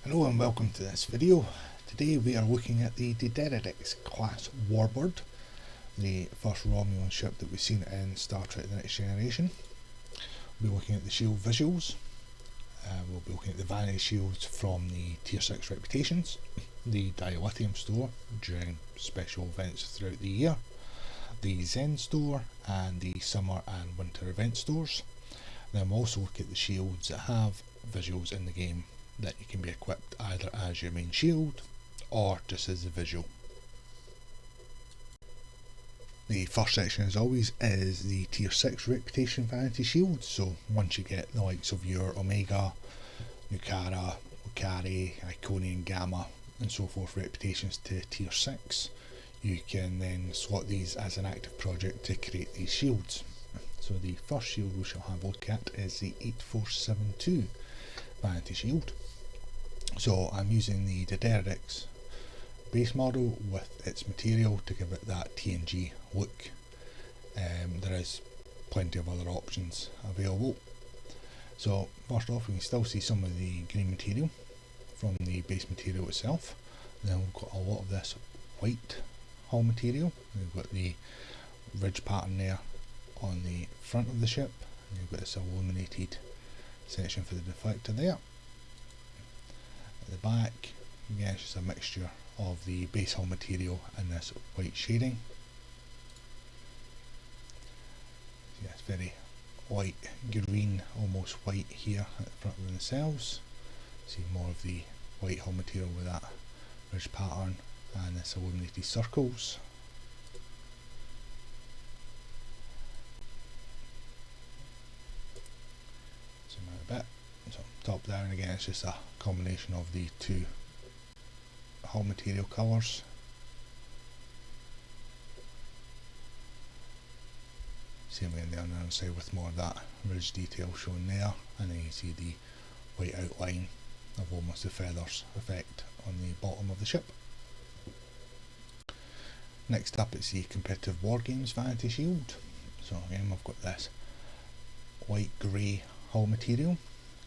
Hello and welcome to this video. Today we are looking at the Divergence class warbird, the first Romulan ship that we've seen in Star Trek The Next Generation. We'll be looking at the shield visuals, we'll be looking at the Vanity Shields from the Tier 6 reputations, the Dilithium store during special events throughout the year, the Zen store and the summer and winter event stores. Then we'll also look at the shields that have visuals in the game that you can be equipped either as your main shield or just as a visual. The first section, as always, is the Tier 6 reputation Vanity Shield. So once you get the likes of your Omega, Nukara, Lukari, Iconian, Gamma and so forth reputations to Tier 6, you can then slot these as an active project to create these shields. So the first shield we shall have a look at is the 8472 Vanity Shield. So I'm using the Divergence base model with its material to give it that T&G look. There is plenty of other options available. So first off, we can still see some of the green material from the base material itself. Then we've got a lot of this white hull material. We've got the ridge pattern there on the front of the ship, and you've got this illuminated section for the deflector there. At the back, again, it's just a mixture of the base hull material and this white shading. Yeah, it's very light green, almost white here at the front of the nacelles. See more of the white hull material with that ridge pattern and this illuminated circles. Zoom out a bit. So top down again, it's just a combination of the two hull material colours. Same way on the other side with more of that ridge detail shown there, and then you see the white outline of almost the feathers effect on the bottom of the ship. Next up is the competitive Wargames Vanity Shield. So again, we've got this white grey hull material.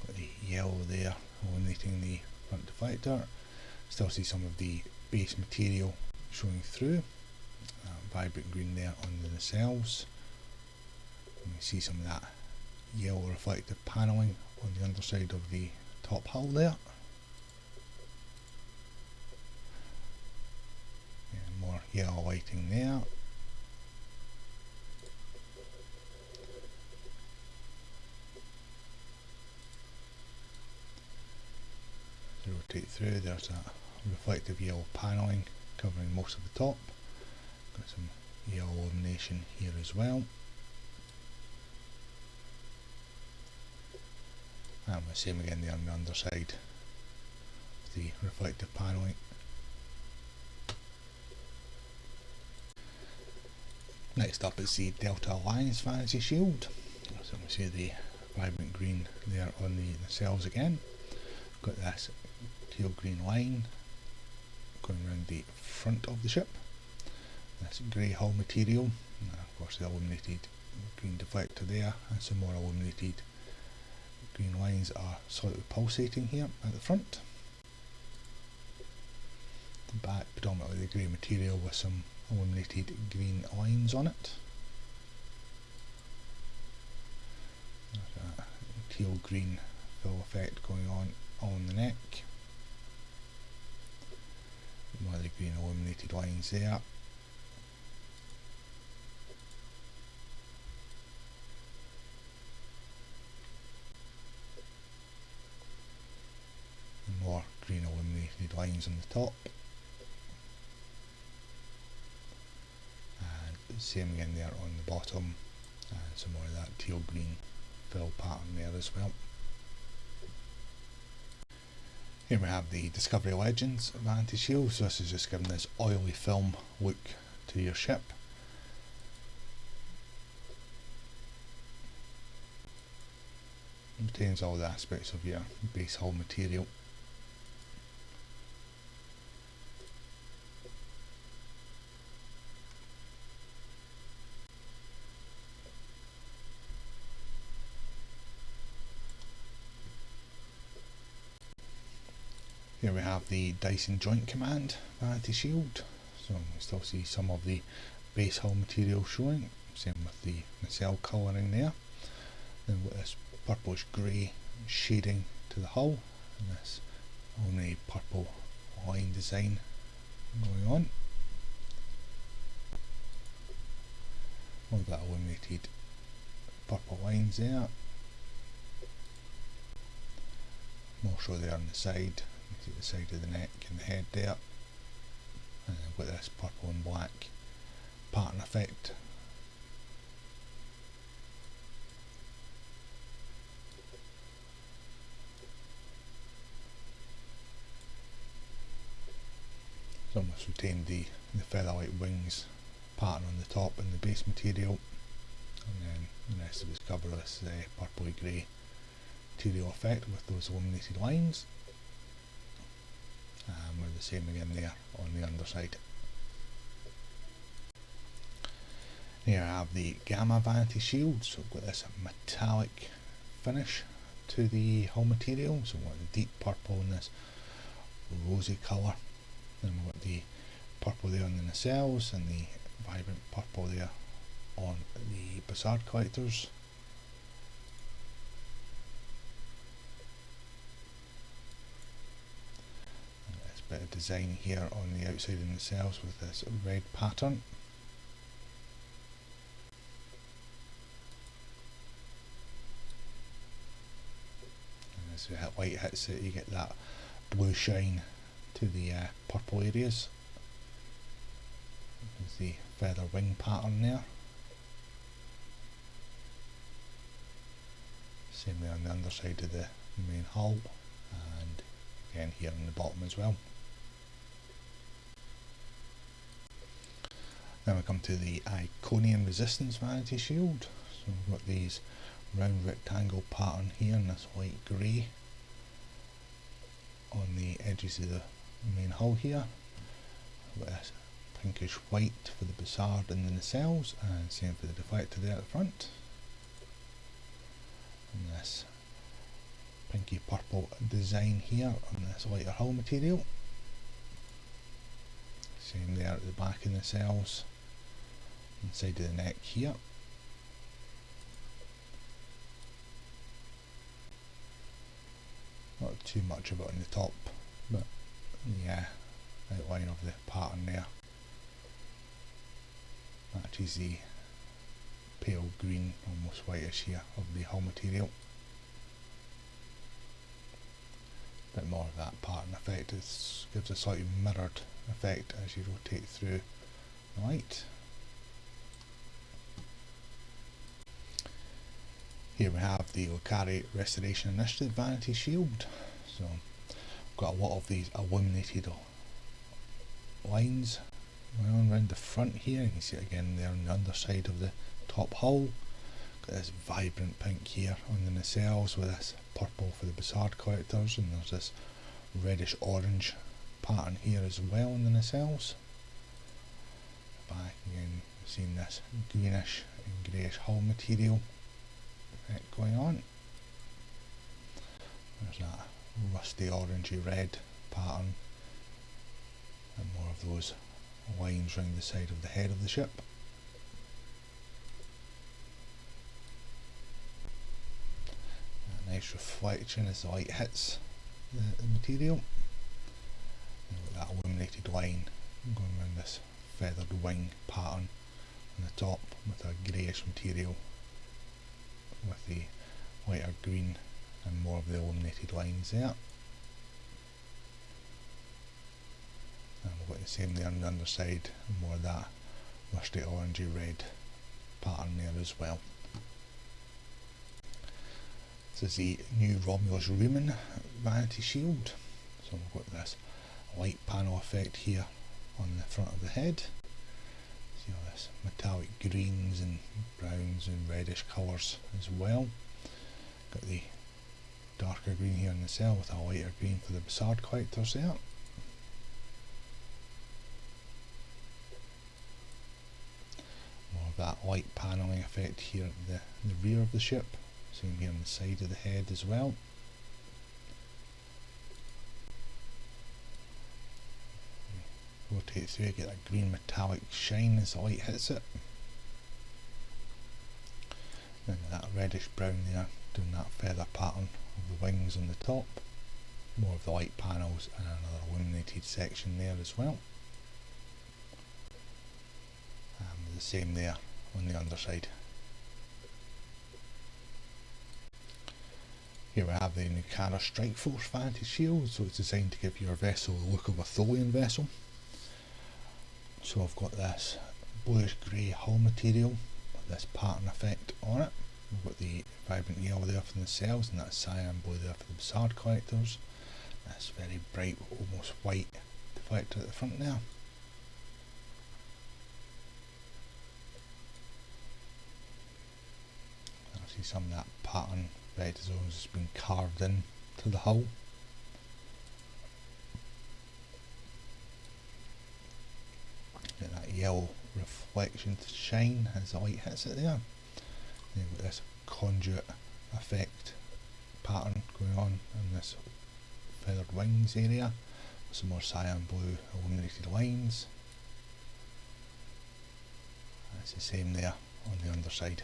Got the yellow there illuminating the front deflector. Still see some of the base material showing through. Vibrant green there on the nacelles. And you see some of that yellow reflective panelling on the underside of the top hull there. And more yellow lighting there. Rotate through, there's that reflective yellow panelling covering most of the top. Got some yellow illumination here as well. And the same again there on the underside with the reflective panelling. Next up is the Delta Alliance Vanity Shield. So we see the vibrant green there on the nacelles again. Got this teal green line going around the front of the ship. This grey hull material, and of course the illuminated green deflector there, and some more illuminated green lines are slightly pulsating here at the front. The back predominantly the grey material with some illuminated green lines on it. There's a teal green fill effect going on the neck. More of the green illuminated lines there. And more green illuminated lines on the top. And same again there on the bottom. And some more of that teal green fill pattern there as well. Here we have the Discovery Legends Vanity Shield. So this is just giving this oily film look to your ship. It retains all the aspects of your base hull material. Here we have the Dyson Joint Command Vanity Shield, so we still see some of the base hull material showing, same with the nacelle colouring there. Then with this purplish grey shading to the hull, and this only purple line design going on. All that illuminated purple lines there. More so there on the side. You see the side of the neck and the head there. And then with this purple and black pattern effect. It's almost retained the feather-like wings pattern on the top and the base material, and then the rest of it's covered this purpley grey material effect with those illuminated lines. And we're the same again there on the underside. Here I have the Gamma Vanity Shield, so we've got this metallic finish to the hull material, so we've got the deep purple in this rosy colour, then we've got the purple there on the nacelles and the vibrant purple there on the Bussard collectors. And there's a bit of design here on the outside of the nacelles with this red pattern. And as the light hits it, you get that blue shine to the purple areas. There's the feather wing pattern there. Same there on the underside of the main hull, and again here on the bottom as well. Then we come to the Iconian Resistance Vanity Shield. So we've got these round rectangle pattern here in this light grey on the edges of the main hull here, with this pinkish white for the Bussard and the nacelles, and same for the deflector there at the front, and this pinky purple design here on this lighter hull material. Same there at the back of the nacelles, inside of the neck here. Not too much of it on the top, but yeah, outline of the pattern there matches the pale green, almost whitish here of the hull material. Bit more of that pattern effect. It gives a slightly mirrored effect as you rotate through the light. Here we have the Lukari Restoration Initiative Vanity Shield. So we've got a lot of these illuminated lines going on around the front here. You can see it again there on the underside of the top hull. Got this vibrant pink here on the nacelles with this purple for the Bussard collectors, and there's this reddish orange pattern here as well on the nacelles. Back again, seeing this greenish and greyish hull material effect going on. There's that rusty orangey red pattern, and more of those lines round the side of the head of the ship. A nice reflection as the light hits the material. And with that illuminated line going around this feathered wing pattern on the top with a greyish material with the lighter green and more of the illuminated lines there. And we've got the same there on the underside, and more of that rusty orangey red pattern there as well. This is the new Romulus Reman Vanity Shield. So we've got this light panel effect here on the front of the head. See all this metallic greens and browns and reddish colours as well. Got the darker green here in the cell with a lighter green for the Bussard collectors there. More of that light panelling effect here at the rear of the ship. Same here on the side of the head as well. rotate through, get that green metallic shine as the light hits it. Then that reddish brown there, doing that feather pattern of the wings on the top. More of the light panels and another illuminated section there as well. And the same there on the underside. Here we have the Nukara Strikeforce Vanity Shield, so it's designed to give your vessel the look of a Tholian vessel. So I've got this bluish grey hull material with this pattern effect on it. We've got the vibrant yellow there for the cells and that cyan blue there for the Bizarre collectors. This very bright, almost white deflector at the front there. I see some of that pattern vector zones has been carved in to the hull. Get that yellow reflection to shine as the light hits it there. Then you've got this conduit effect pattern going on in this feathered wings area with some more cyan blue illuminated lines. It's the same there on the underside.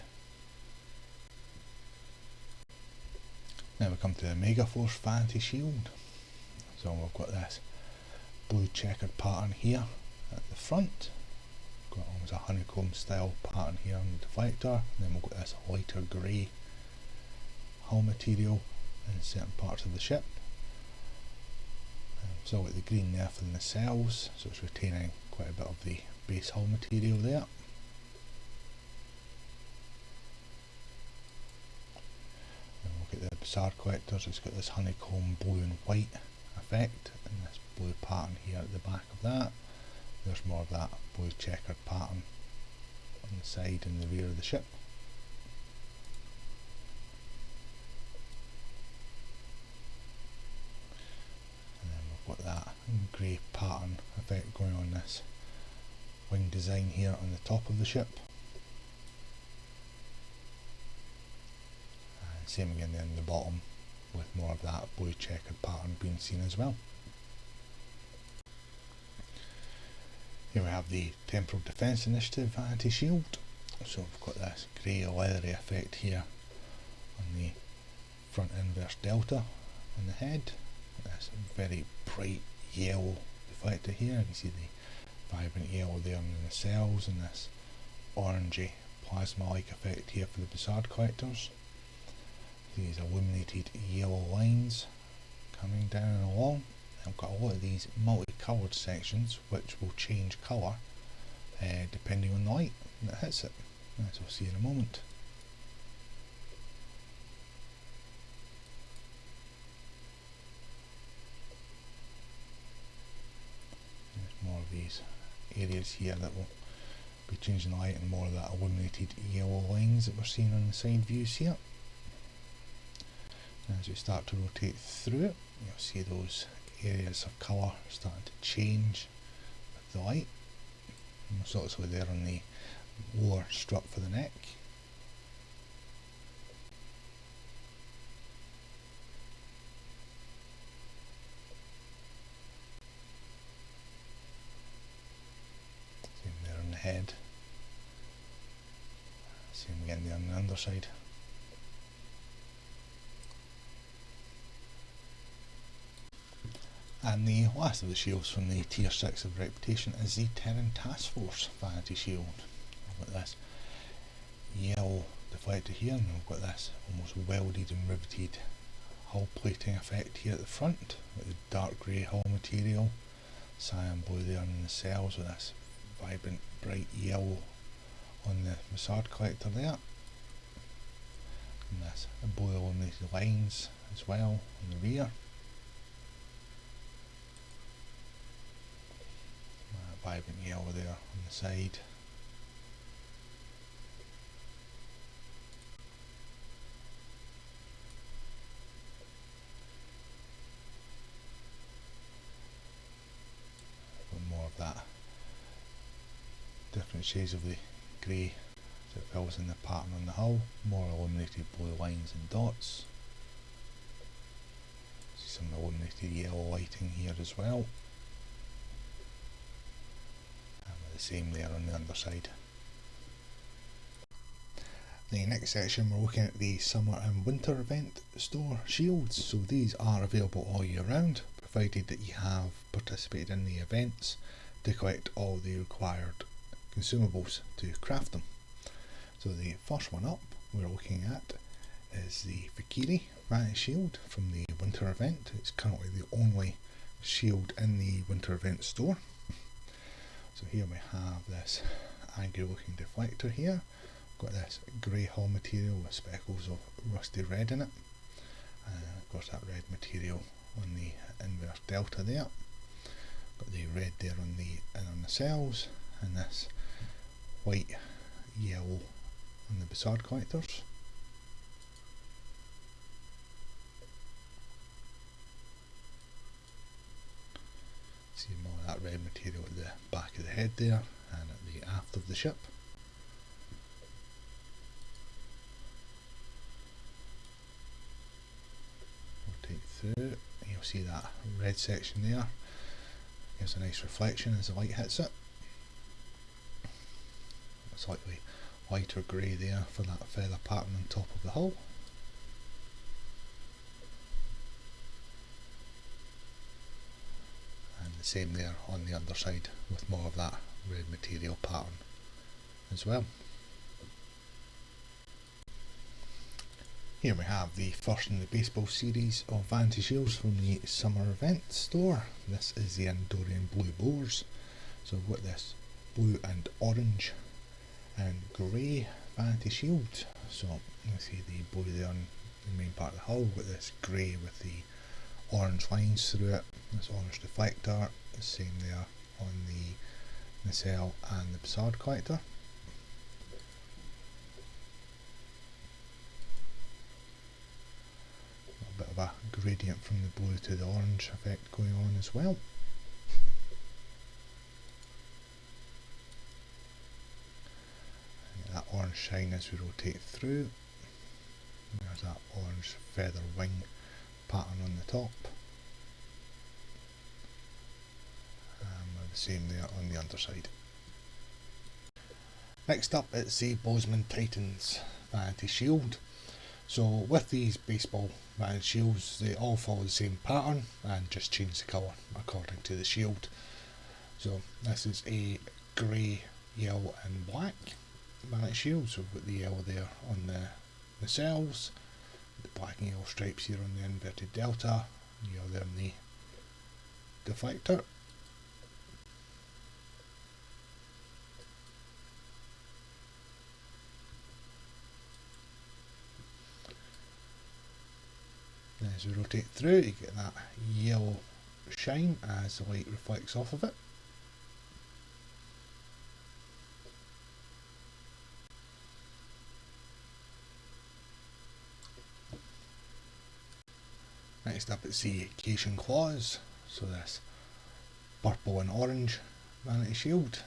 Now we come to the Megaforce Vanity Shield. So we've got this blue checkered pattern here at the front. Got almost a honeycomb style pattern here on the deflector. And then we've got this lighter grey hull material in certain parts of the ship. So with the green there for the nacelles, so it's retaining quite a bit of the base hull material there. Look at the Bizarre collectors, it's got this honeycomb blue and white effect and this blue pattern here at the back of that. There's more of that blue checkered pattern on the side and the rear of the ship. And then we've got that grey pattern effect going on this wing design here on the top of the ship. Same again there in the bottom with more of that blue checkered pattern being seen as well. Here we have the Temporal Defence Initiative Vanity Shield. So we've got this grey leathery effect here on the front inverse delta on the head. This very bright yellow deflector here. You can see the vibrant yellow there on the nacelles and this orangey plasma-like effect here for the Bizarre collectors. These illuminated yellow lines coming down and along. I've got a lot of these multicoloured sections which will change colour depending on the light that hits it, as we'll see in a moment. There's more of these areas here that will be changing the light and more of that illuminated yellow lines that we're seeing on the side views here. As we start to rotate through it, you'll see those areas of colour starting to change with the light. Most obviously there on the lower strut for the neck. Same there on the head. Same again there on the underside. And the last of the shields from the tier 6 of reputation is the Terran Task Force Vanity Shield. We've got this yellow deflector here, and we've got this almost welded and riveted hull plating effect here at the front with the dark grey hull material, cyan blue there in the cells with this vibrant bright yellow on the M.A.C.O collector there, and this blue illuminated lines as well on the rear. Vibrant yellow there on the side. More of that different shades of the grey as it fills in the pattern on the hull. More illuminated blue lines and dots. See some illuminated yellow lighting here as well. the same there on the underside. The next section we're looking at the summer and winter event store shields. So these are available all year round, provided that you have participated in the events to collect all the required consumables to craft them. So the first one up we're looking at is the Fek'hri Vanity Shield from the winter event. It's currently the only shield in the winter event store. So here we have this angry looking deflector here. Got this grey hull material with speckles of rusty red in it. Of course that red material on the inverse delta there. Got the red there on the cells, and this white yellow on the Bassard collectors. See more of that red material at the back of the head there and at the aft of the ship. Through, you'll see that red section there gives a nice reflection as the light hits it. Slightly lighter grey there for that feather pattern on top of the hull. And the same there on the underside with more of that red material pattern as well. Here we have the first in the baseball series of Vanity Shields from the summer event store. This is the Andorian blue boars. So we've got this blue and orange and grey Vanity Shield. So you see the blue there on the main part of the hull. We've got this grey with the orange lines through it. This orange deflector, the same there on the nacelle and the Bassard collector. Bit of a gradient from the blue to the orange effect going on as well. And that orange shine as we rotate through. And there's that orange feather wing pattern on the top. And the same there on the underside. Next up it's the Bozeman Titans Vanity Shield. So with these baseball Vanity Shields, they all follow the same pattern and just change the colour according to the shield. So this is a grey, yellow and black Vanity Shield. So we've got the yellow there on the cells, the black and yellow stripes here on the inverted delta, yellow there on the deflector. As we rotate through, you get that yellow shine as the light reflects off of it. Next up it's the Caitian claws, so this purple and orange Vanity Shield.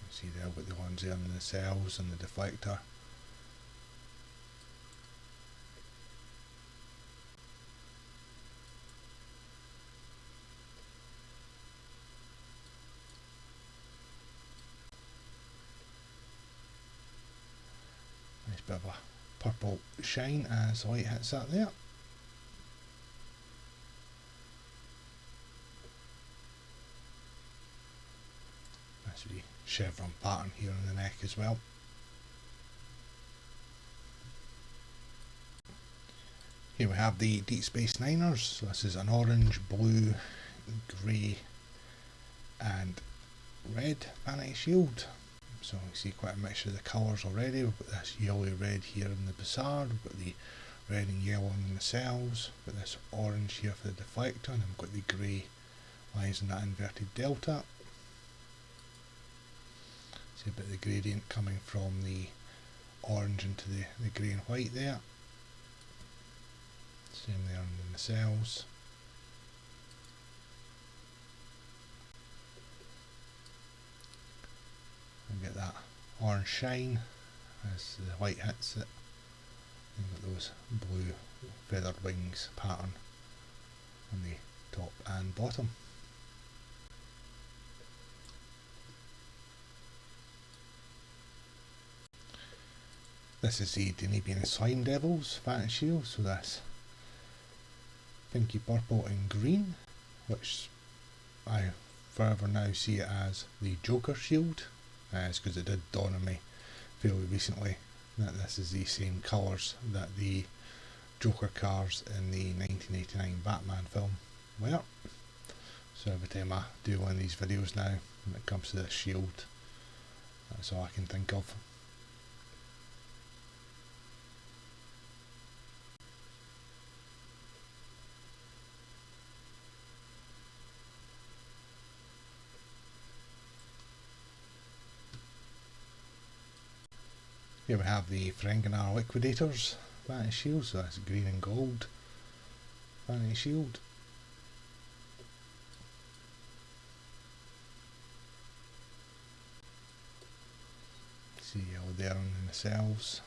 You see there with the ones there in the cells and the deflector. Bit of a purple shine as the light hits that there. Nice wee chevron pattern here on the neck as well. Here we have the Deep Space Niners. So this is an orange, blue, grey and red Vanity Shield. So you see quite a mixture of the colours already. We've got this yellowy red here in the Bassard, we've got the red and yellow on the cells, we've got this orange here for the deflector, and then we've got the grey lines in that inverted delta. See a bit of the gradient coming from the orange into the grey and white there. Same there on the nacelles. And get that orange shine as the light hits it. And got those blue feathered wings pattern on the top and bottom. This is the Denebian Slime Devils Vanity Shield, so that's pinky purple and green, which I forever now see it as the Joker shield. It's because it did dawn on me fairly recently that this is the same colours that the Joker cars in the 1989 Batman film were. So every time I do one of these videos now, when it comes to this shield, that's all I can think of. Here we have the Ferenginar Liquidators Vanity Shield, so that's green and gold Vanity Shield. See all there on the nacelles.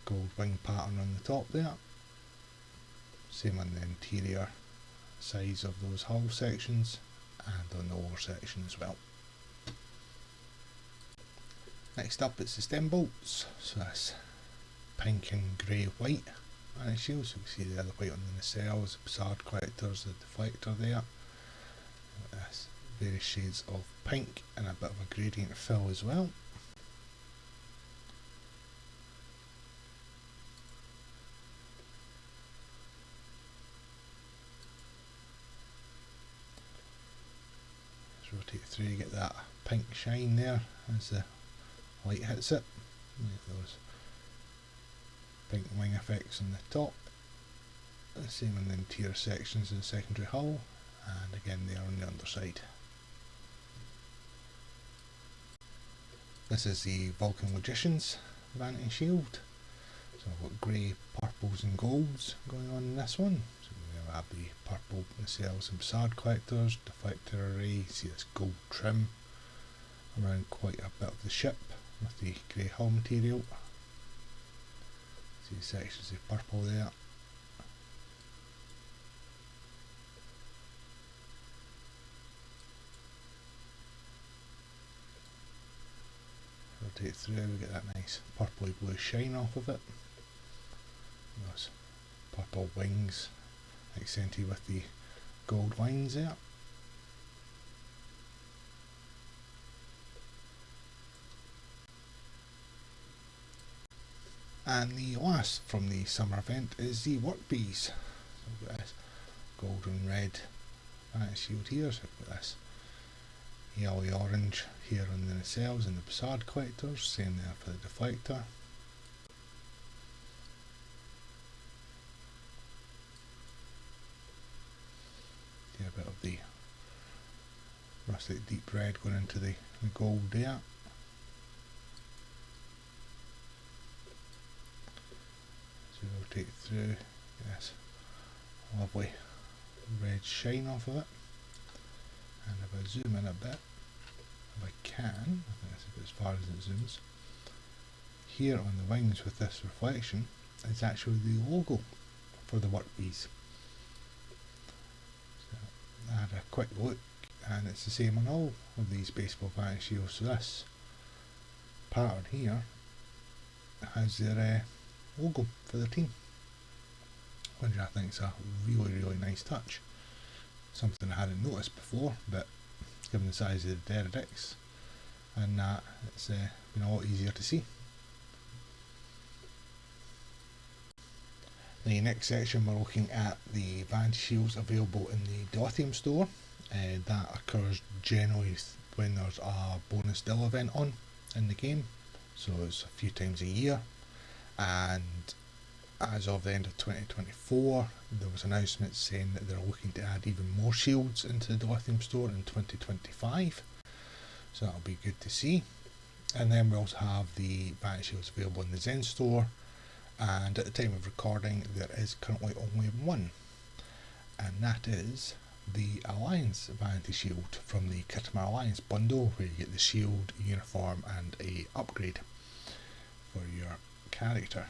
Gold wing pattern on the top there. Same on the interior sides of those hull sections and on the lower section as well. Next up it's the stem bolts, so that's pink and grey white vanity shield, so you can see the other white on the nacelles, the facade collectors, the deflector there. That's various shades of pink and a bit of a gradient fill as well. Rotate through, you get that pink shine there as the light hits it. Those pink wing effects on the top. The same on the interior sections of the secondary hull, and again there on the underside. This is the Vulcan Logicians Vanity Shield. So I've got grey, purples and golds going on in this one. So we have the purple nacelles and facade collectors, deflector array, see this gold trim around quite a bit of the ship with the grey hull material. See the sections of purple there. Rotate through, we get that nice purpley blue shine off of it. Those purple wings accented with the gold lines there. And the last from the summer event is the Workbees. So we've got this gold and red vanity shield here, so we've got this yellowy orange here on the nacelles and the facade collectors, same there for the deflector. A bit of the rustic deep red going into the gold there. So rotate through, yes, lovely red shine off of it. And if I zoom in a bit, if I can, I think that's about as far as it zooms. Here on the wings with this reflection is actually the logo for the Workbees. I had a quick look and it's the same on all of these baseball vanity shields. So this pattern here has their logo for the team, which I think is a really nice touch. Something I hadn't noticed before, but given the size of the Derelicts and that, it's been a lot easier to see. The next section we're looking at the vanity shields available in the Dilithium store. That occurs generally when there's a bonus Dil event on in the game, so it's a few times a year, and as of the end of 2024 there was announcements saying that they're looking to add even more shields into the Dilithium store in 2025, so that'll be good to see. And then we also have the vanity shields available in the Zen store, and at the time of recording there is currently only one, and that is the Alliance Vanity Shield from the Khitomer Alliance bundle, where you get the shield, uniform and a upgrade for your character.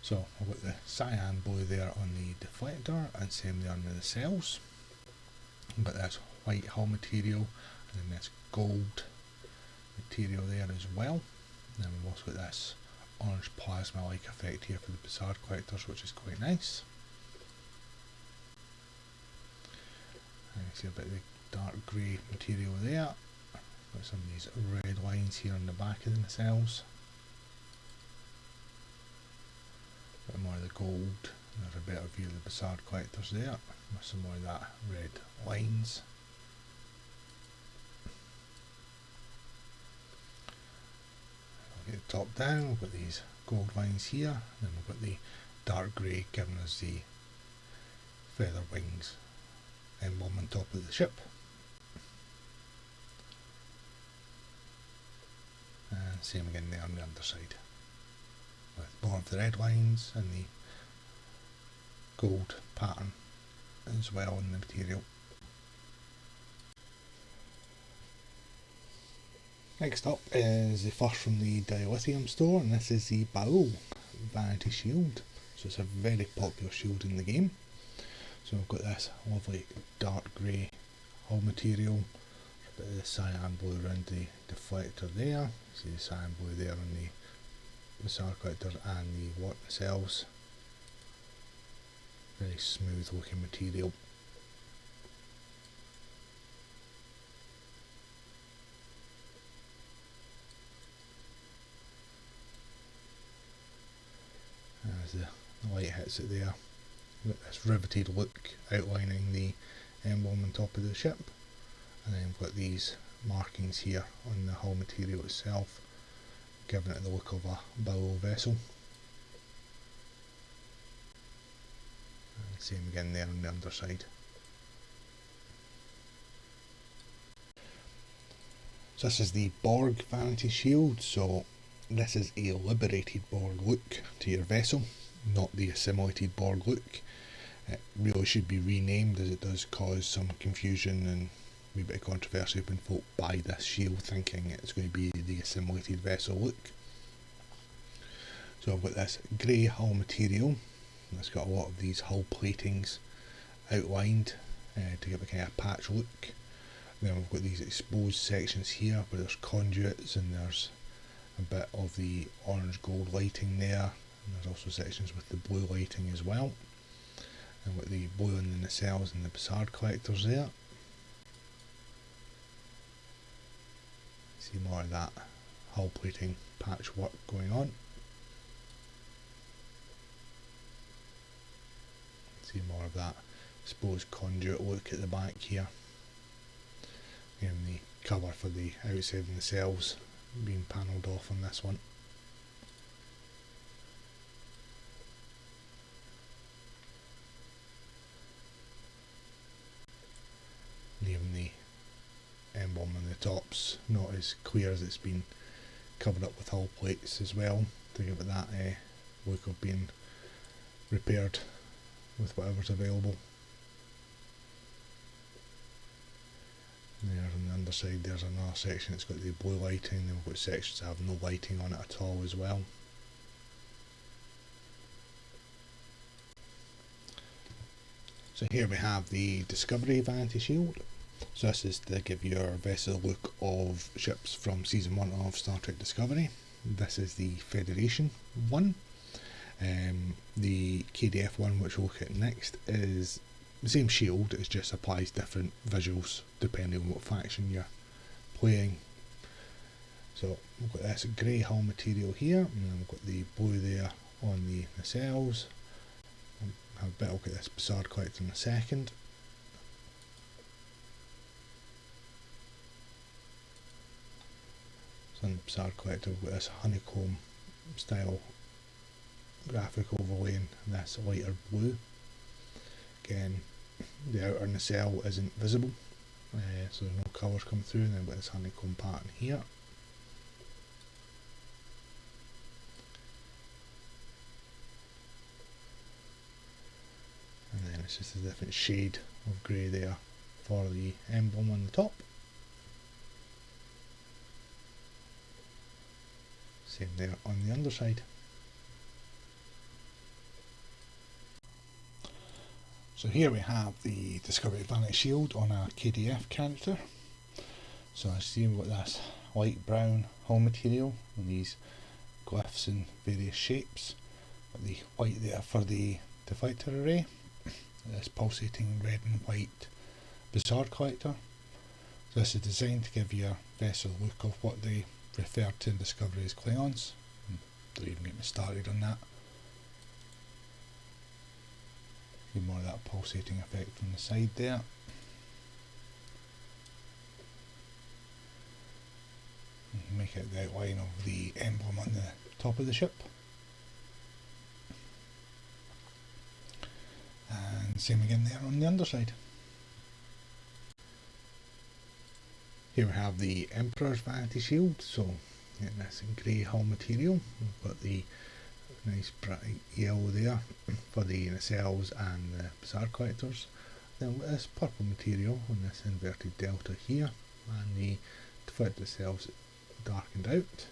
So I've got the cyan blue there on the deflector and same there on the nacelles. We've got this white hull material, and then this gold material there as well. And then we've also got this orange plasma like effect here for the Bizarre collectors, which is quite nice. And you see a bit of the dark grey material there. Got some of these red lines here on the back of the nacelles. A bit more of the gold. There's a better view of the Bizarre collectors there, with some more of that red lines. Get the top down, we've got these gold lines here, and then we've got the dark grey giving us the feather wings emblem on top of the ship. And same again there on the underside, with more of the red lines and the gold pattern as well in the material. Next up is the first from the Dilithium store, and this is the M.A.C.O Vanity Shield. So it's a very popular shield in the game. So we've got this lovely dark grey hull material, a bit of the cyan blue around the deflector there. See the cyan blue there on the Bizarre collectors and the warp nacelles. Very smooth looking material. As the light hits it there, we've got this riveted look outlining the emblem on top of the ship, and then we've got these markings here on the hull material itself, giving it the look of a M.A.C.O vessel. And same again there on the underside. So this is the Borg Vanity Shield. So this is a liberated Borg look to your vessel, not the assimilated Borg look. It really should be renamed, as it does cause some confusion and a wee bit of controversy when folk buy this shield thinking it's going to be the assimilated vessel look. So I've got this grey hull material, and it's got a lot of these hull platings outlined to give a kind of patch look. Then we've got these exposed sections here where there's conduits and there's a bit of the orange gold lighting there, and there's also sections with the blue lighting as well, and with the blue in the nacelles and the Bizarre collectors there. See more of that hull plating patchwork going on. See more of that exposed conduit look at the back here. And the cover for the outside of the nacelles being panelled off on this one. And even the emblem on the top's not as clear as it's been covered up with hull plates as well, to give it that look of being repaired with whatever's available. There on the underside there's another section that's got the blue lighting, then we've got sections that have no lighting on it at all as well. So here we have the Discovery Vanity Shield. So this is to give your vessel a look of ships from Season 1 of Star Trek Discovery. This is the Federation one. The KDF one, which we'll look at next, is the same shield, it just applies different visuals depending on what faction you're playing. So we've got this grey hull material here, and then we've got the blue there on the nacelles. I'll have a better look at this Bizarre collector in a second. So on the Bizarre collector we've got this honeycomb style graphic overlaying this lighter blue. Again, the outer nacelle isn't visible, so there's no colours come through, and then we've got this honeycomb pattern here. And then it's just a different shade of grey there for the emblem on the top. Same there on the underside. So here we have the Discovery Vanity Shield on a KDF character. So as you see, we've got this light brown hull material and these glyphs in various shapes. Got the white there for the deflector array, this pulsating red and white Bizarre collector. So this is designed to give your vessel a look of what they refer to in Discovery as Klingons. Don't even get me started on that. Get more of that pulsating effect from the side there. Make out the outline of the emblem on the top of the ship. And same again there on the underside. Here we have the Emperor's Vanity Shield, so getting this in grey hull material. We've got the nice bright yellow there for the nacelles and the Bizarre collectors. Then with this purple material on this inverted delta here, and the deflector nacelles darkened out.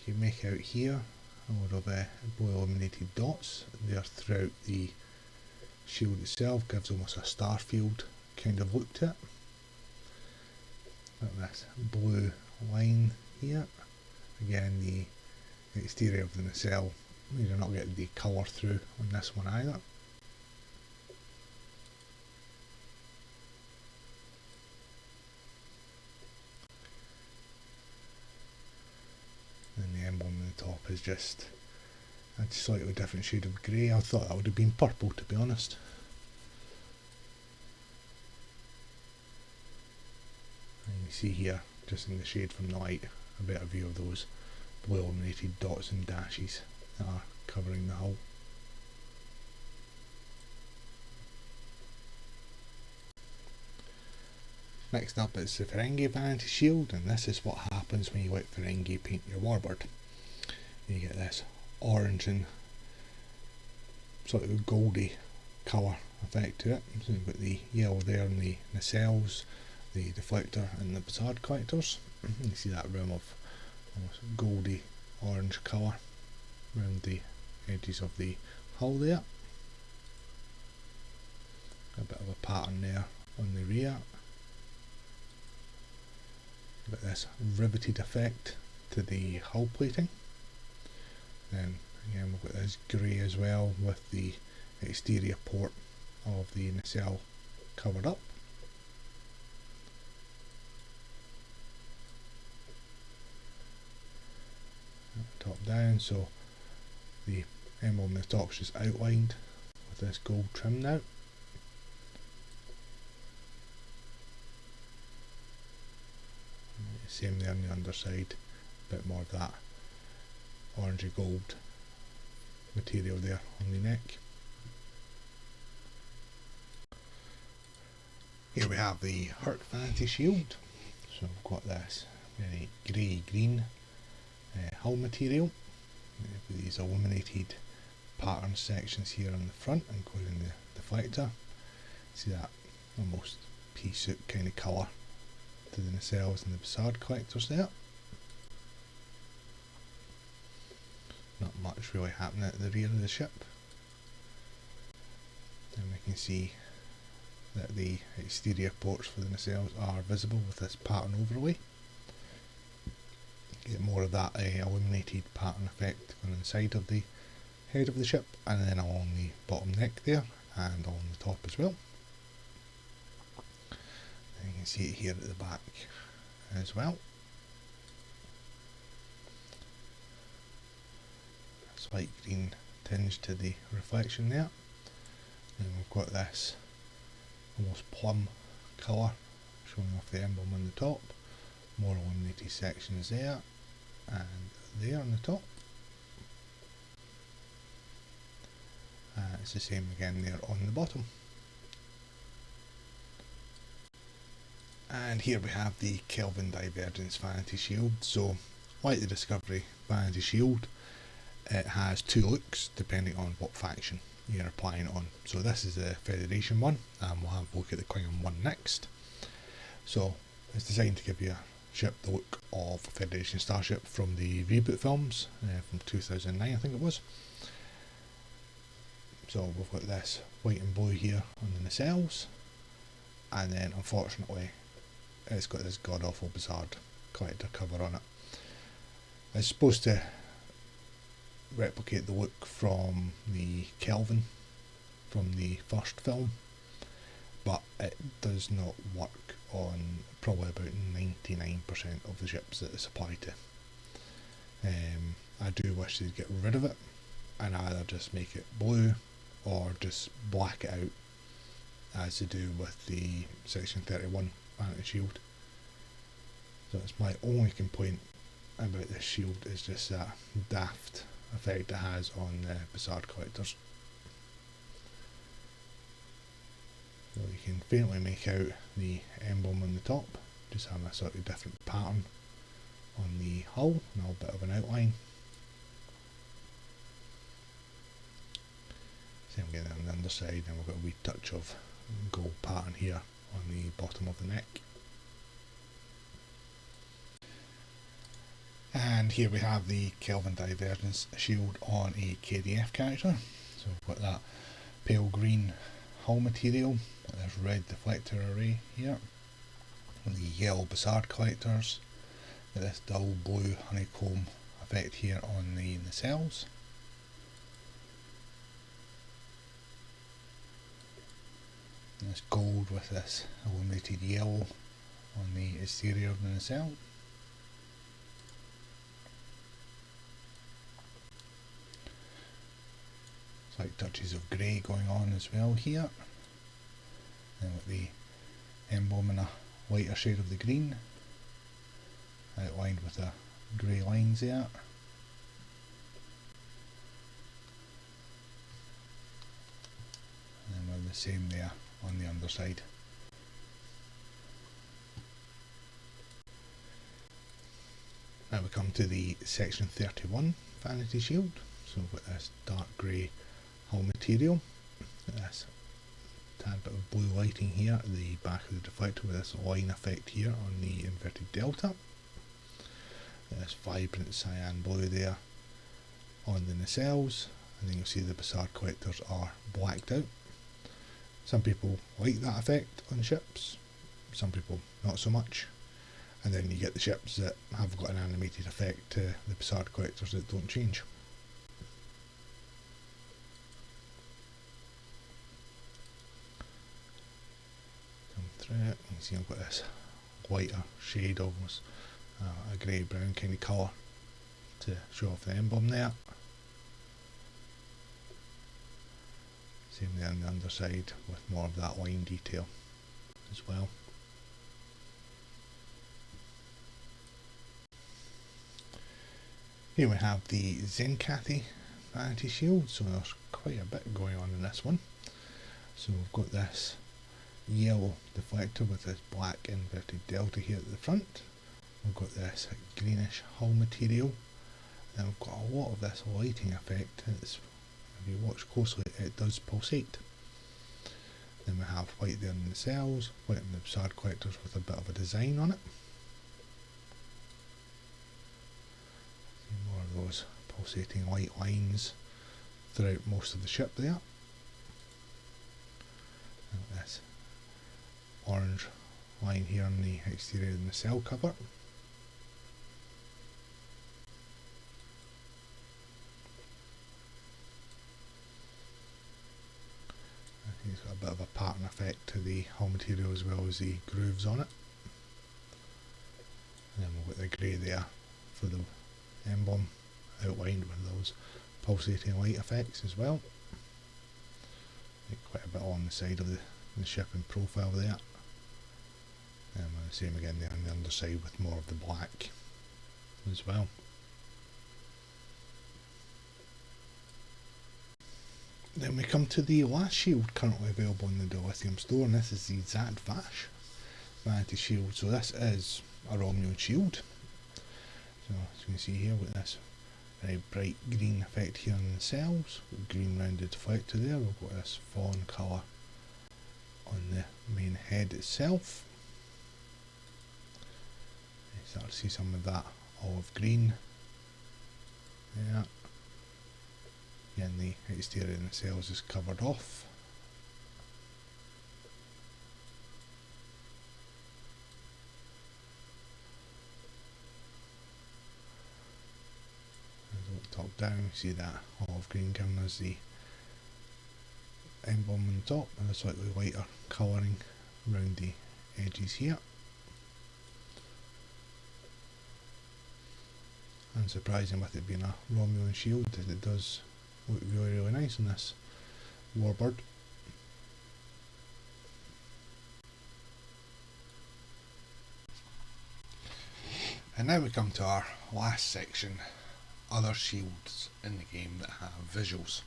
You make out here a lot of blue illuminated dots there throughout the shield itself, gives almost a star field kind of look to it. Got this blue line here, again the exterior of the nacelle, you're not getting the colour through on this one either. And the emblem on the top is just a slightly different shade of grey. I thought that would have been purple, to be honest. And you see here, just in the shade from the light, a better view of those blue illuminated dots and dashes that are covering the hull. Next up is the Ferengi Vanity Shield, and this is what happens when you let Ferengi paint your warbird. You get this orange and sort of goldy colour effect to it. So you've got the yellow there in the nacelles, the deflector and the Bizarre collectors. You see that rim of almost goldy orange colour around the edges of the hull there. A bit of a pattern there on the rear. Got this riveted effect to the hull plating. Then again we've got this grey as well with the exterior port of the nacelle covered up. Top down, so the emblem on the top is just outlined with this gold trim now. Same there on the underside, a bit more of that orangey gold material there on the neck. Here we have the Hur'q Vanity Shield. So we've got this very grey green hull material with these illuminated pattern sections here on the front, including the deflector. See that almost pea soup kind of colour to the nacelles and the Bizarre collectors there. Not much really happening at the rear of the ship. And we can see that the exterior ports for the nacelles are visible with this pattern overlay. Get more of that illuminated pattern effect on the side of the head of the ship, and then along the bottom neck there, and along the top as well. And you can see it here at the back as well. Slight green tinge to the reflection there. And we've got this almost plum colour showing off the emblem on the top. More illuminated sections there and there on the top. It's the same again there on the bottom. And here we have the Kelvin Divergence Vanity Shield. So, like the Discovery Vanity Shield, it has two looks depending on what faction you're applying it on. So this is the Federation one, and we'll have a look at the Klingon one next. So it's designed to give you a ship the look of a Federation starship from the reboot films from 2009, I think it was. So we've got this white and blue here on the nacelles, and then unfortunately it's got this god awful bizarre collector cover on it. It's supposed to replicate the look from the Kelvin from the first film, but it does not work on probably about 99% of the ships that it's applied to. I do wish they'd get rid of it and either just make it blue or just black it out as they do with the Section 31 Vanity Shield. So it's my only complaint about this shield is just that daft effect it has on the bizarre collectors. So you can faintly make out the emblem on the top, just having a slightly different pattern on the hull and a bit of an outline. Same again on the underside, and we've got a wee touch of gold pattern here on the bottom of the neck. And here we have the Kelvin Divergence shield on a KDF character. So we've got that pale green hull material, this red deflector array here, and the yellow Bassard collectors, with this dull blue honeycomb effect here on the nacelles. And this gold with this illuminated yellow on the exterior of the nacelle. Slight touches of grey going on as well here. And with the emblem in a lighter shade of the green, outlined with the grey lines there. And then we're the same there on the underside. Now we come to the Section 31 Vanity Shield. So we've got this dark grey hull material, this tad bit of blue lighting here at the back of the deflector with this line effect here on the inverted delta, this vibrant cyan blue there on the nacelles, and then you'll see the Bassard collectors are blacked out. Some people like that effect on ships, some people not so much, and then you get the ships that have got an animated effect to the Bassard collectors that don't change. Through it, you can see I've got this lighter shade, almost a grey brown kind of colour to show off the emblem there. Same there on the underside with more of that line detail as well. Here we have the Tzenkethi Vanity Shield, so there's quite a bit going on in this one. So we've got this yellow deflector with this black inverted delta here at the front. We've got this greenish hull material, and we've got a lot of this lighting effect. If you watch closely, it does pulsate. Then we have white there in the nacelles, white in the Bassard collectors with a bit of a design on it. See more of those pulsating white lines throughout most of the ship there. And this orange line here on the exterior of the nacelle cover. I think it's got a bit of a pattern effect to the hull material as well as the grooves on it. And then we've got the grey there for the emblem outlined with those pulsating light effects as well. Quite a bit on the side of the ship in profile there. And the same again there on the underside with more of the black as well. Then we come to the last shield currently available in the Dilithium store, and this is the Zadvash Vanity Shield. So this is a Romulan shield. So as you can see here with this very bright green effect here on the nacelles, green rounded deflector there. We've got this fawn colour on the main head itself. You start to see some of that olive green there. Again, the exterior of the cells is covered off. Top down, see that olive green giving us the emblem on the top and a slightly lighter colouring around the edges here. Unsurprising with it being a Romulan shield, that it does look really nice on this warbird. And now we come to our last section, other shields in the game that have visuals.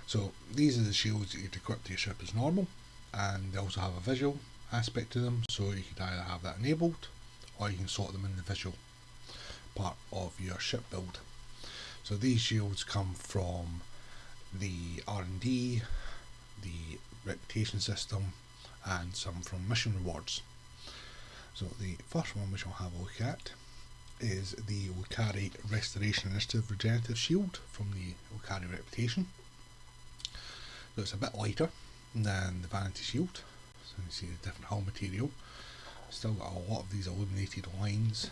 So these are the shields that you'd equip to your ship as normal, and they also have a visual aspect to them, so you could either have that enabled or you can slot them in the visual part of your ship build. So these shields come from the R&D, the reputation system, and some from mission rewards. So the first one which I'll have a look at is the Lukari Restoration Initiative Regenerative Shield from the Lukari Reputation. So it's a bit lighter than the Vanity Shield, so you see the different hull material. Still got a lot of these illuminated lines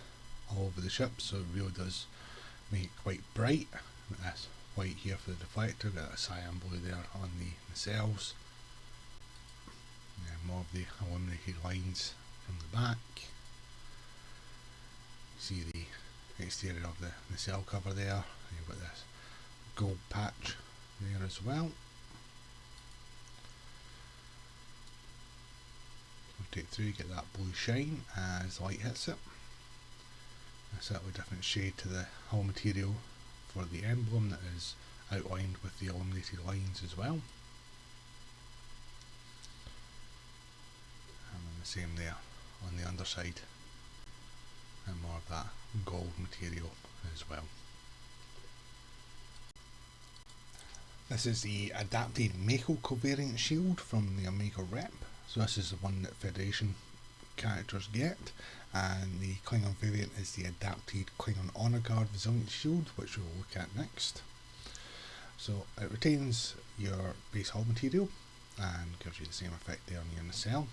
all over the ship, so it really does make it quite bright. This white here for the deflector, got a cyan blue there on the cells, and more of the illuminated lines from the back. See the exterior of the cell cover there. You've got this gold patch there as well. Rotate through, get that blue shine as the light hits it. A slightly different shade to the hull material for the emblem that is outlined with the illuminated lines as well. And then the same there on the underside, and more of that gold material as well. This is the adapted M.A.C.O covariant shield from the M.A.C.O rep. So this is the one that Federation characters get, and the Klingon variant is the adapted Klingon Honor Guard Resilient Shield, which we'll look at next. So it retains your base hull material and gives you the same effect there on your nacelle.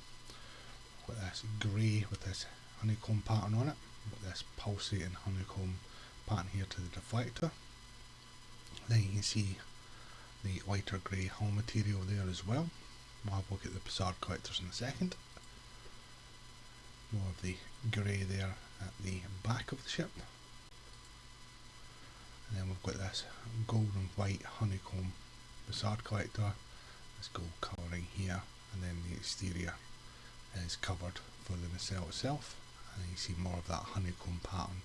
With this grey with this honeycomb pattern on it, with this pulsating honeycomb pattern here to the deflector. Then you can see the lighter grey hull material there as well. We'll have a look at the Bizarre collectors in a second. More of the grey there at the back of the ship. And then we've got this gold and white honeycomb Bizarre collector, this gold colouring here, and then the exterior is covered for the nacelle itself. And you see more of that honeycomb pattern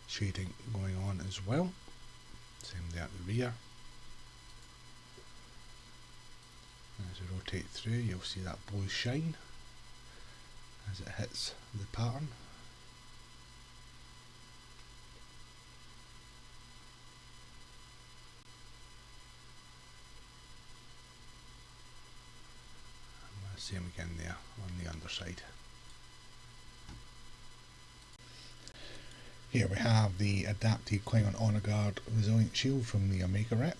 shading going on as well. Same there at the rear. As we rotate through, you'll see that blue shine as it hits the pattern. And the same again there on the underside. Here we have the adapted Klingon Honor Guard Resilient Shield from the M.A.C.O rep.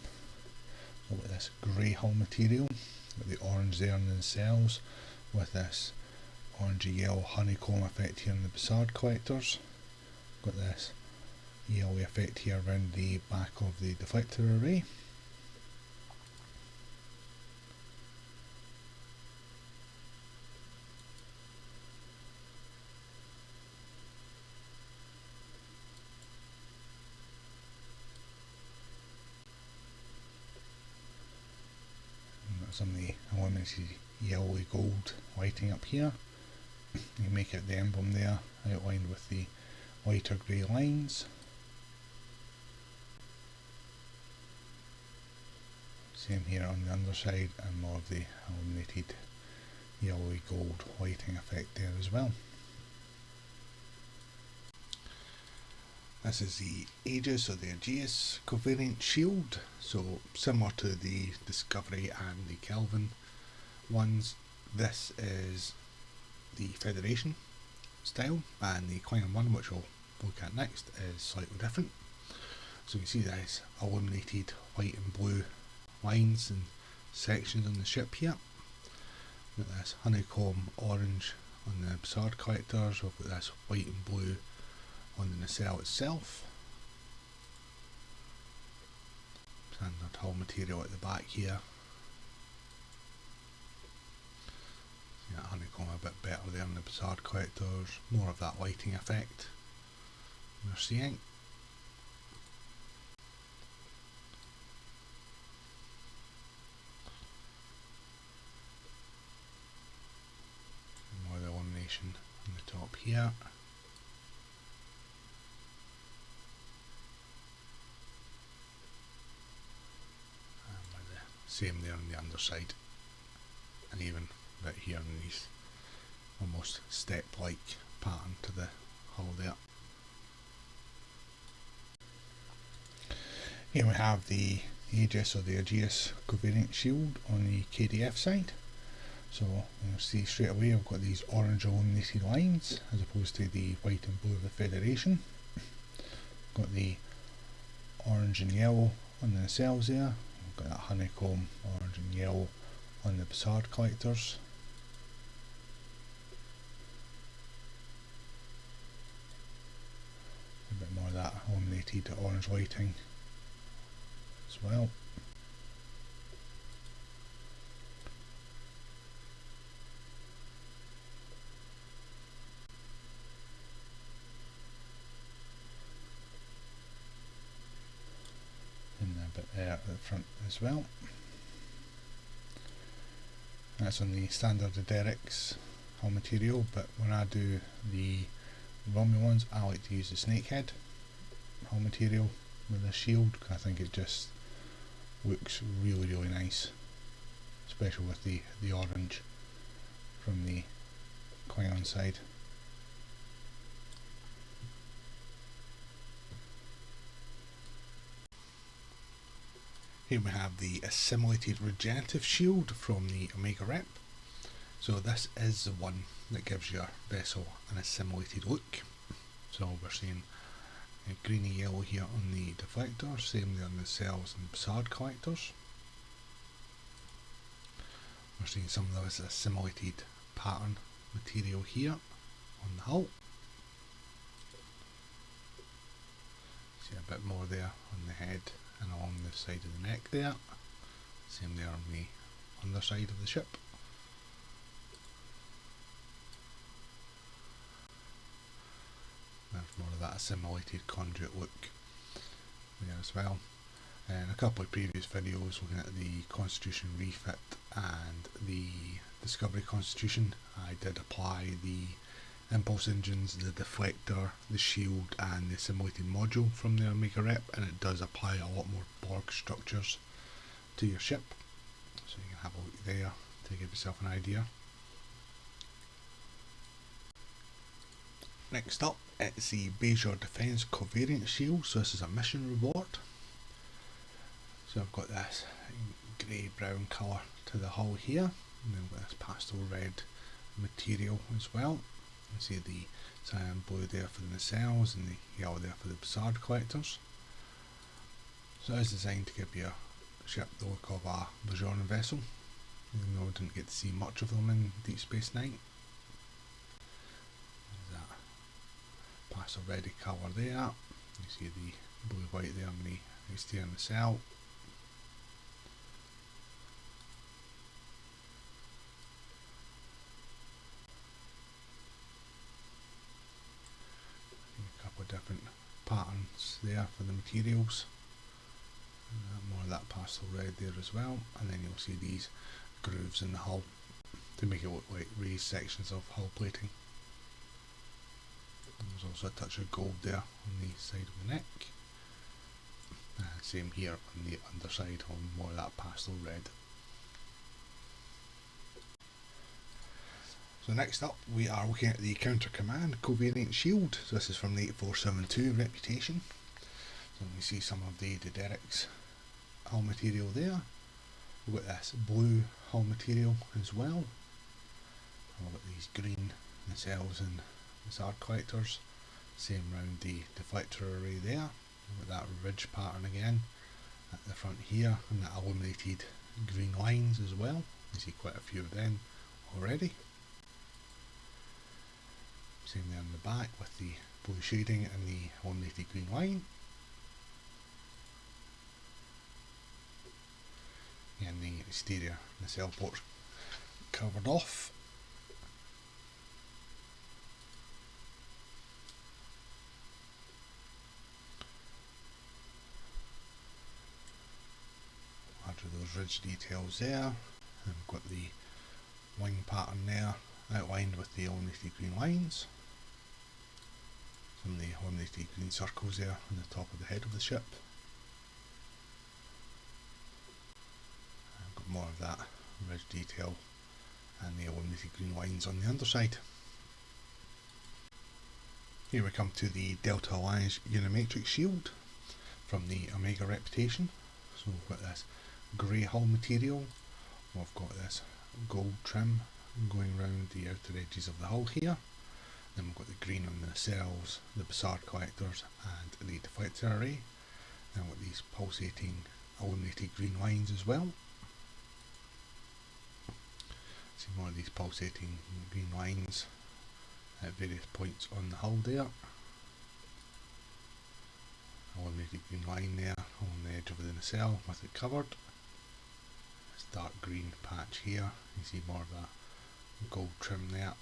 So with this grey hull material, with the orange there in the cells, with this orangey yellow honeycomb effect here in the Bizarre collectors. Got this yellow effect here around the back of the deflector array. Some of the illuminated yellowy gold lighting up here. You make it the emblem there, outlined with the lighter grey lines. Same here on the underside, and more of the illuminated yellowy gold lighting effect there as well. This is the Aegis or the Aegis covariant shield, so similar to the Discovery and the Kelvin ones. This is the Federation style, and the Klingon one, which we'll look at next, is slightly different. So you see these illuminated white and blue lines and sections on the ship here. We've got this honeycomb orange on the Bizarre collectors, we've got this white and blue on the nacelle itself. Standard hull material at the back here. See that honeycomb a bit better there on the Bizarre collectors, more of that lighting effect we're seeing. And more of the illumination on the top here. Same there on the underside, and even a bit here on these almost step-like pattern to the hull there. Here we have the Aegis or the Aegis covariant shield on the KDF side. So you'll see straight away I've got these orange illuminated lines as opposed to the white and blue of the Federation. Got the orange and yellow on the nacelles there. Got that honeycomb orange and yellow on the Bizarre collectors. A bit more of that illuminated orange lighting as well. And a bit there at the front as well. That's on the standard Derrick's hull material, but when I do the Romulans I like to use the snakehead hull material with the shield because I think it just looks really nice, especially with the orange from the Klingon side. Here we have the assimilated regenerative shield from the Omega Rep. So this is the one that gives your vessel an assimilated look. So we're seeing green and yellow here on the deflector, same there on the cells and Bizarre collectors. We're seeing some of this assimilated pattern material here on the hull. See a bit more there on the head and along the side of the neck there. Same there on the underside of the ship. There's more of that assimilated conduit look there as well. In a couple of previous videos looking at the Constitution refit and the Discovery Constitution, I did apply the impulse engines, the deflector, the shield and the assimilated module from the Omega Rep, and it does apply a lot more Borg structures to your ship, so you can have a look there to give yourself an idea. Next up, it's the Bajor Defense Covariant Shield. So this is a mission reward. So I've got this grey brown colour to the hull here, and then we've got this pastel red material as well. You see the cyan blue there for the nacelles and the yellow there for the Bizarre collectors. So it's designed to give your ship the look of a Bajoran vessel, even though we didn't get to see much of them in Deep Space Nine. There's that pastel red colour there. You see the blue white there on the exterior nacelle. A couple of different patterns there for the materials. More of that pastel red there as well, and then you'll see these grooves in the hull to make it look like raised sections of hull plating. And there's also a touch of gold there on the side of the neck, and same here on the underside on more of that pastel red. So next up we are looking at the Counter Command Covariant Shield. So this is from the 8472 Reputation. So we see some of the Derrick's hull material there. We've got this blue hull material as well. We've got these green nacelles and Bizarre collectors. Same round the deflector array there. with that ridge pattern again at the front here, and the illuminated green lines as well. You see quite a few of them already. Same there in the back with the blue shading and the illuminated green line. And the exterior, the cell ports covered off. After those ridge details there, and we've got the wing pattern there outlined with the illuminated green lines. Some of the illuminated green circles there on the top of the head of the ship. I've got more of that ridge detail and the illuminated green lines on the underside. Here we come to the Delta Alliance Unimatrix shield from the Omega reputation. So we've got this grey hull material, we've got this gold trim going around the outer edges of the hull here, then we've got the green on the nacelles, the Bassard collectors and the deflector array, then we've got these pulsating illuminated green lines as well. See more of these pulsating green lines at various points on the hull there. Illuminated green line there on the edge of the nacelle with it covered. This dark green patch here, you see more of that gold trim there,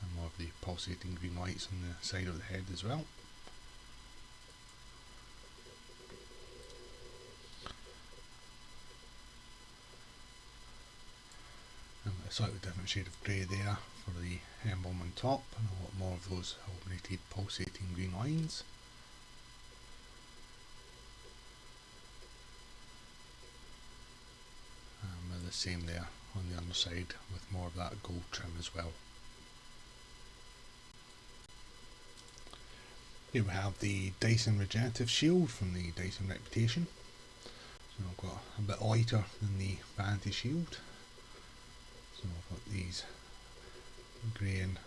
and more of the pulsating green lights on the side of the head as well. And a slightly different shade of grey there for the emblem on top, and a lot more of those illuminated pulsating green lines. And the same there on the underside with more of that gold trim as well. Here we have the Dyson Regenerative Shield from the Dyson reputation. So I've got a bit lighter than the Vanity Shield. So I've got these grey and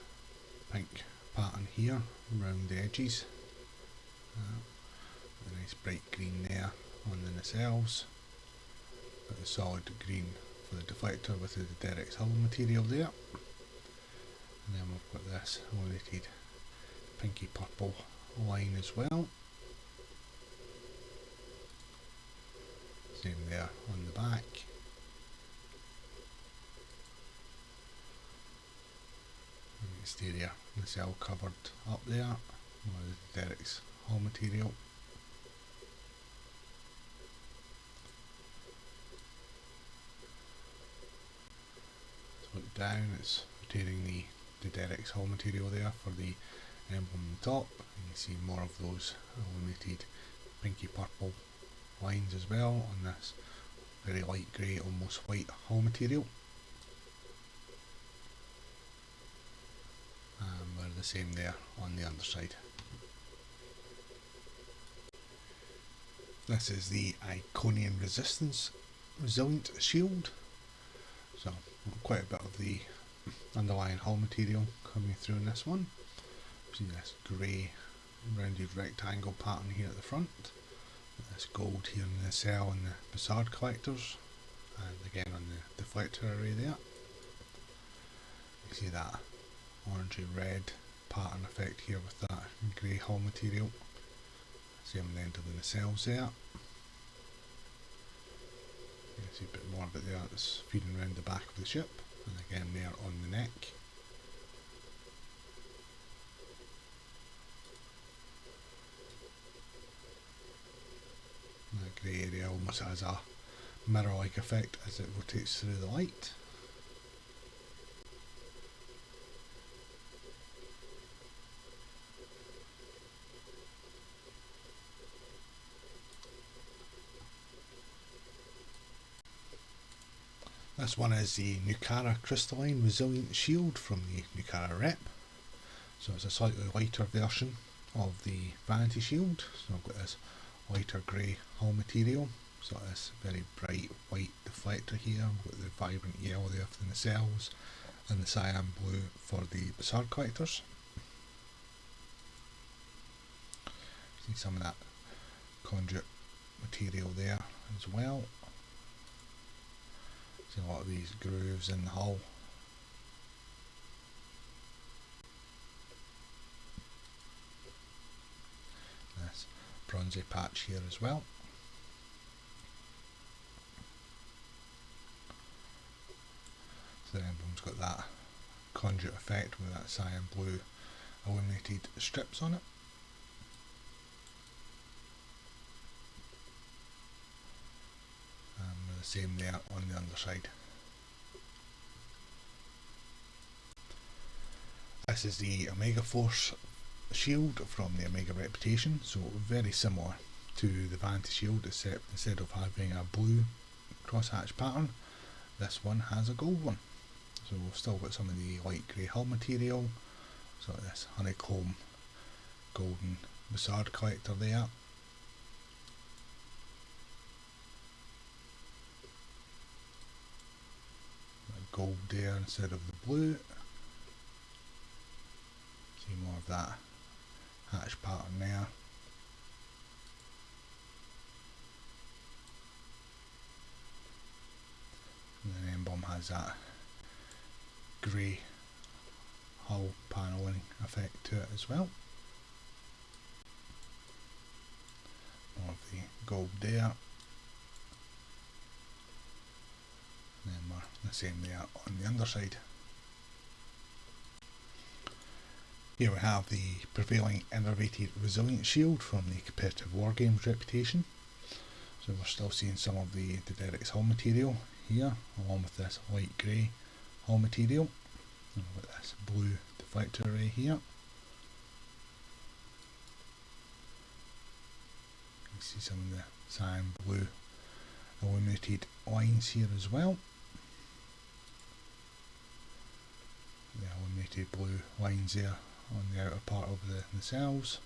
pink pattern here around the edges. A nice bright green there on the nacelles. Got the solid green for the deflector with the Derek's hull material there. And then we've got this illuminated pinky purple line as well. Same there on the back. And the exterior nacelle covered up there with Derek's hull material. Look down, it's retaining the Derek's hull material there for the emblem on the top, and you see more of those illuminated pinky purple lines as well on this very light grey, almost white hull material. And we're the same there on the underside. This is the Iconian Resistance Resilient Shield. So quite a bit of the underlying hull material coming through in this one. See this grey rounded rectangle pattern here at the front, this gold here in the nacelle and the Bassard collectors, and again on the deflector array there. You see that orangey red pattern effect here with that grey hull material. Same on the end of the nacelles there. You can see a bit more of it there that's feeding around the back of the ship, and again there on the neck. That grey area almost has a mirror-like effect as it rotates through the light. This one is the Nukara Crystalline Resilient Shield from the Nukara rep. So it's a slightly lighter version of the Vanity Shield. So I've got this lighter grey hull material. So this very bright white deflector here. We've got the vibrant yellow there for the nacelles and the cyan blue for the Bassard collectors. See some of that conduit material there as well. See a lot of these grooves in the hull. This bronzy patch here as well. So the emblem's got that conduit effect with that cyan blue illuminated strips on it. And the same there on the underside. This is the Omega Force shield from the Omega Reputation, so very similar to the Vanity Shield, except instead of having a blue crosshatch pattern, this one has a gold one. So we've still got some of the light grey hull material, so this honeycomb golden Bussard collector there. Gold there instead of the blue. See more of that hatch pattern there. And then emblem has that grey hull panelling effect to it as well. More of the gold there. And then we're the same there on the underside. Here we have the prevailing innervated resilient shield from the competitive Wargames reputation. So we're still seeing some of the Derek's hull material here, along with this light grey hull material. And we've got this blue deflector array here. You see some of the cyan blue illuminated lines here as well. The illuminated blue lines there on the outer part of the nacelles.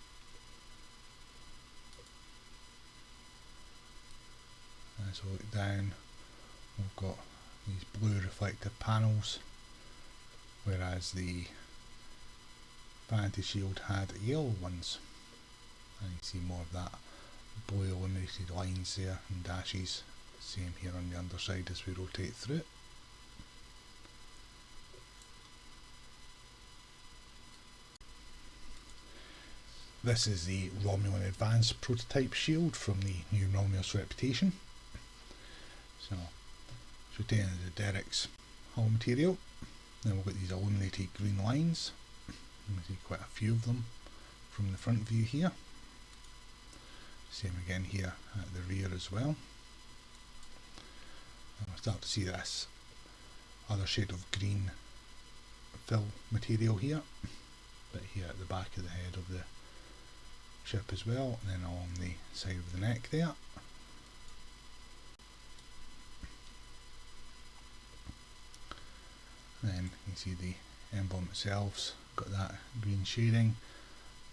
As we look down, we've got these blue reflective panels, whereas the Vanity Shield had yellow ones. And you see more of that blue illuminated lines there and dashes. Same here on the underside as we rotate through it. This is the Romulan Advanced Prototype Shield from the new Romulus reputation. So, it's retaining the Derek's hull material. Then we've got these illuminated green lines. You can see quite a few of them from the front view here. Same again here at the rear as well. And we'll start to see this other shade of green fill material here. But here at the back of the head of the ship as well, and then along the side of the neck there. Then you see the emblem itself's got that green shading,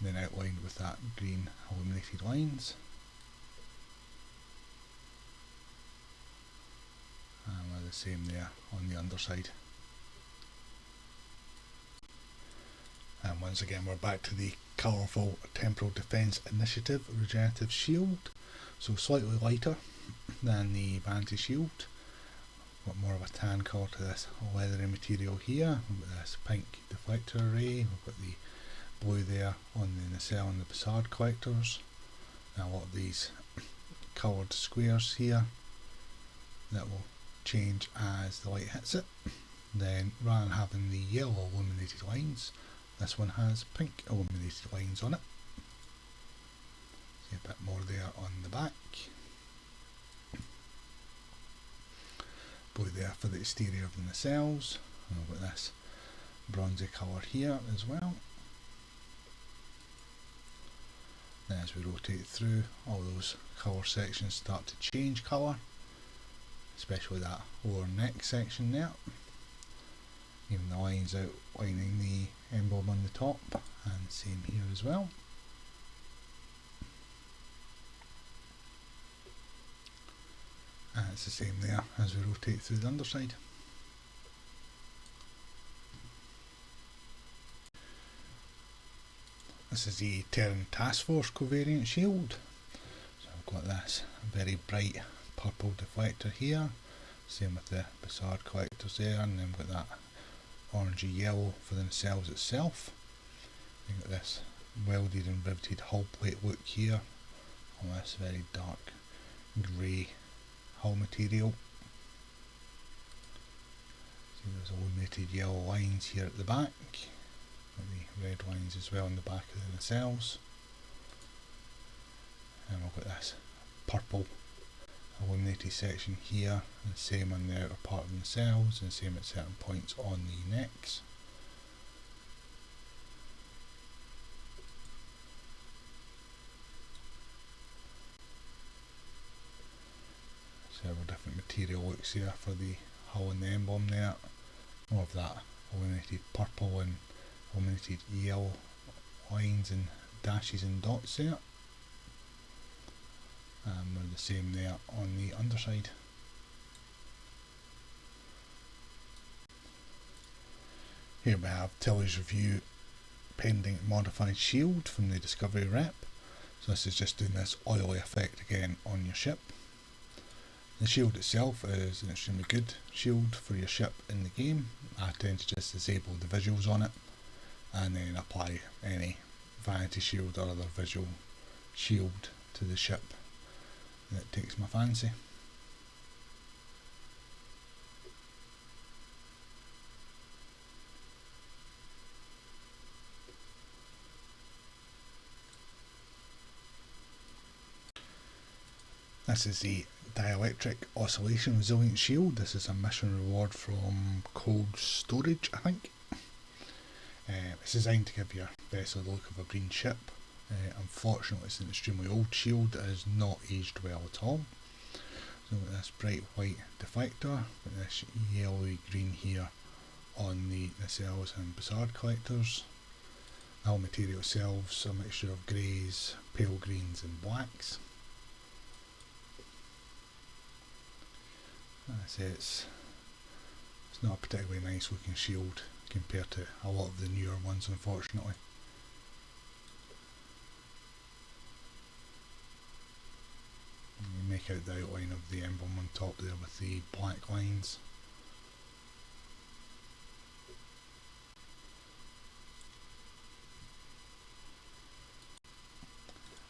then outlined with that green illuminated lines. And we're the same there on the underside. And once again we're back to the colourful Temporal Defence Initiative Regenerative Shield. So slightly lighter than the Vanity Shield. Got more of a tan colour to this leathery material here. We've got this pink deflector array. We've got the blue there on the nacelle and the Bussard collectors. Now a lot of these coloured squares here that will change as the light hits it. Then rather than having the yellow illuminated lines, this one has pink illuminated lines on it. See a bit more there on the back. Blue there for the exterior of the nacelles. And we've got this bronzy colour here as well. Then as we rotate through, all those colour sections start to change colour, especially that lower neck section there. Even the lines outlining the emblem on the top, and same here as well. And it's the same there as we rotate through the underside. This is the Terran Task Force covariant shield. So got this very bright purple deflector here, same with the Bizarre collectors there, and then we've got that orangey yellow for the nacelles itself. You've got this welded and riveted hull plate look here on this very dark grey hull material. See, there's illuminated yellow lines here at the back, and the red lines as well on the back of the nacelles. And we've got this purple illuminated section here, and same on the outer part of the nacelles, and same at certain points on the necks. Several different material looks here for the hull and the emblem there. More of that illuminated purple and illuminated yellow lines and dashes and dots there. And we're the same there on the underside. Here we have Tilly's review pending modified shield from the Discovery rep. So this is just doing this oily effect again on your ship. The shield itself is an extremely good shield for your ship in the game. I tend to just disable the visuals on it and then apply any Vanity Shield or other visual shield to the ship that takes my fancy. This is the Dielectric Oscillation Resilient Shield. This is a mission reward from Cold Storage, I think. It's designed to give your vessel the look of a green ship. Unfortunately, it's an extremely old shield that has not aged well at all. So we've got this bright white deflector, with this yellowy green here on the nacelles and Bizarre collectors. The whole material itself is a mixture of greys, pale greens and blacks. I say it's not a particularly nice looking shield compared to a lot of the newer ones, unfortunately. You make out the outline of the emblem on top there with the black lines.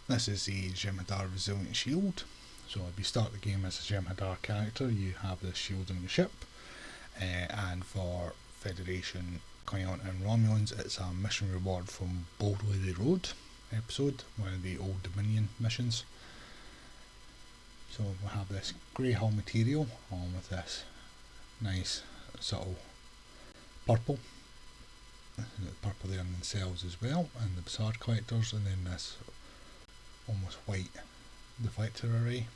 This is the Jem'Hadar Resilient Shield. So if you start the game as a Jem'Hadar character, you have this shield on your ship, and for Federation, Iconian and Romulans, it's a mission reward from Boldly the Road episode, one of the old Dominion missions. So we have this grey hull material on with this nice subtle purple. Purple there on the nacelles as well, and the Bizarre collectors, and then this almost white deflector array.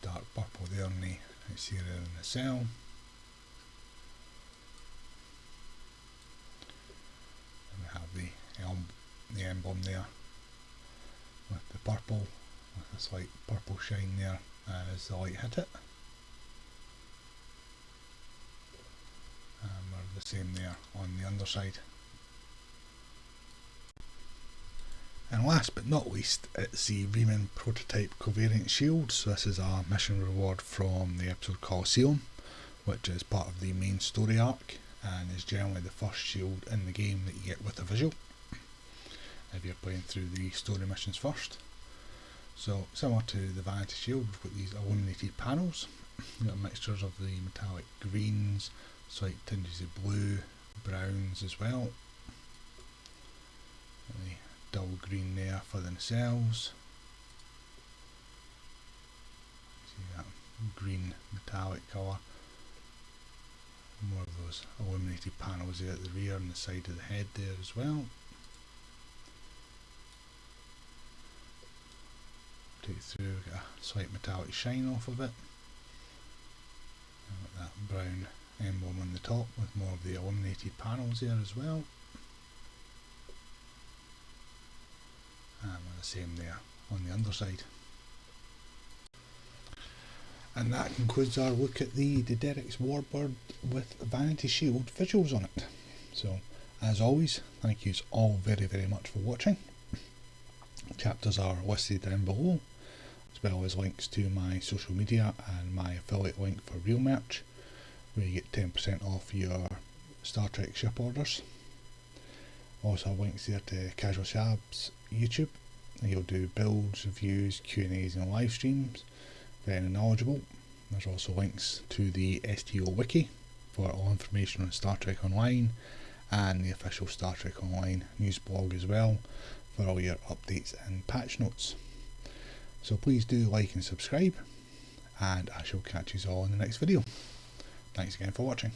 Dark purple there on the exterior of the nacelle. And we have the emblem there with the purple, with this light purple shine there as the light hit it. And we're the same there on the underside. And last but not least, it's the Reman Prototype Covariant Shield. So this is a mission reward from the episode Coliseum, which is part of the main story arc, and is generally the first shield in the game that you get with a visual, if you're playing through the story missions first. So similar to the Vanity Shield, we've got these illuminated panels. You've got mixtures of the metallic greens, slight tinges of blue, browns as well. And the dull green there for the nacelles. See that green metallic colour. More of those illuminated panels there at the rear and the side of the head there as well. Take it through, get a slight metallic shine off of it. And with that brown emblem on the top with more of the illuminated panels there as well. And we're the same there on the underside. And that concludes our look at the Derek's Warbird with Vanity Shield visuals on it. So As always, thank you all very much for watching. Chapters are listed down below, as well as links to my social media and my affiliate link for real merch, where you get 10% off your Star Trek ship orders. Also links there to Casual Shab's YouTube. He'll do builds, reviews, Q&As and live streams. Very knowledgeable. There's also links to the STO wiki for all information on Star Trek Online, and the official Star Trek Online news blog as well for all your updates and patch notes. So please do like and subscribe, and I shall catch you all in the next video. Thanks again for watching.